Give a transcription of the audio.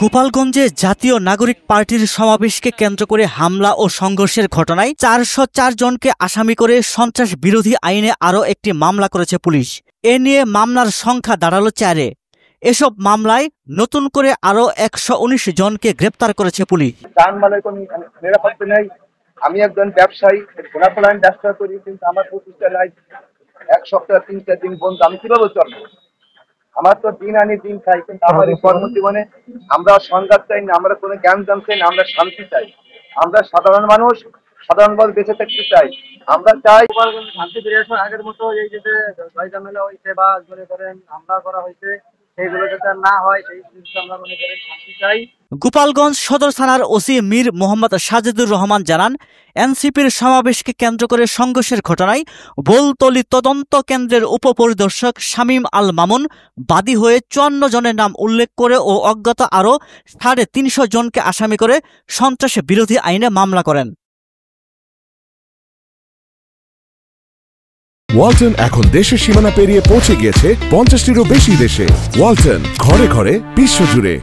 গোপালগঞ্জে জাতীয় নাগরিক পার্টির সমাবেশকে কেন্দ্র করে হামলা ও সংঘর্ষের ঘটনায় 404 জনকে আসামি করে সন্ত্রাস বিরোধী আইনে আরও একটি মামলা করেছে পুলিশ। এ নিয়ে মামলার সংখ্যা দাঁড়ালো 4-এ। এসব মামলায় নতুন করে আরও 119 জনকে গ্রেপ্তার করেছে পুলিশ। নিরাপত্তা নেই। আমি একজন ব্যবসায়ী, গোলাপলাইন ব্যবসা করি, কিন্তু আমার প্রতিষ্ঠান নাই। এক সপ্তাহ 3-4 দিন বন্ধ, আমি কিভাবে চলবো? আমার তো দিন আনি দিন খাই, কিন্তু আমার এই কর্মজীবনে আমরা সংঘাত চাই না, আমরা কোনো জ্ঞান চাই না, আমরা শান্তি চাই। আমরা সাধারণ মানুষ, সাধারণভাবে বেঁচে থাকতে চাই। আমরা চাই শান্তি ফিরে আসার। আগের মতো এই যে ঝামেলা হয়েছে বা মনে করেন হামলা করা হয়েছে, সেইগুলো যাতে না হয়, সেই জিনিসটা আমরা মনে করেন শান্তি চাই। গোপালগঞ্জ সদর থানার ওসি মীর মোহাম্মদ সাজেদুর রহমান জানান, এনসিপির সমাবেশকে কেন্দ্র করে সংঘর্ষের ঘটনায় বোলতলী তদন্ত কেন্দ্রের উপপরিদর্শক শামীম আল মামুন বাদী হয়ে 54 জনের নাম উল্লেখ করে ও অজ্ঞাত আরও 350 জনকে আসামি করে সন্ত্রাস বিরোধী আইনে মামলা করেন। ওয়ালটন এখন দেশের সীমানা পেরিয়ে পৌঁছে গিয়েছে 50টিরও বেশি দেশে। ওয়ালটন, ঘরে ঘরে বিশ্বজুড়ে।